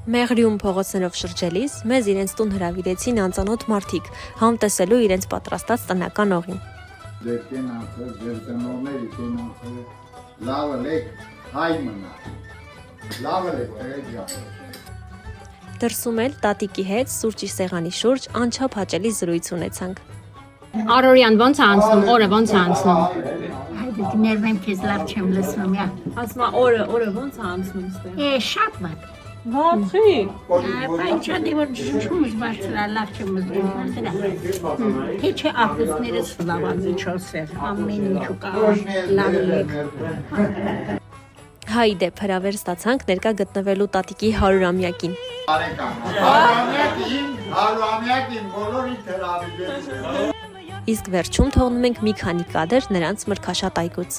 Մեղրիում փողոցներով շրջելիս մեզ իրենց տուն հրավիրեցին անծանոթ մարդիկ, համտեսելու իրենց պատրաստած տնական օղին։ Ձեր կենացը, ձեր տնողների կենացը, լավը լեք, հայ մնա, լավը լեք, Դրսում էլ տատիկի հետ սուրճի սեղանի շուրջ անչափ հաճելի զրույց ունեցանք։ Արորյան ո՞նց է անցնում, օրը ո՞նց է անցնում։ Ներվեմ քեզ լավ չեմ լսում, յա։ Ասում է օրը ո՞նց է անցնում ստե։ Շաբաթ։ Ո՞նցի։ Բայց որ շուշումս բարձրա լավ չեմ լսում, դրա։ Թե չէ ապուսներս լավան միջոցեր, ամեն ինչ կա, լավ եք։ Հայ դեպ հրավեր ստացանք ներկա գտնվելու տատիկի 100-ամյակին։ Հարուամյակին բոլորիդ հրավիրել։ Իսկ վերջում թողնում ենք մի քանի կադր նրանց մրգաշատ այգուց։